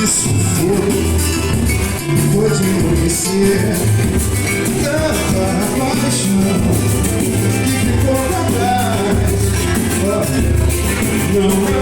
isso foi de conhecer tanta paixão que ficou pra trás. Não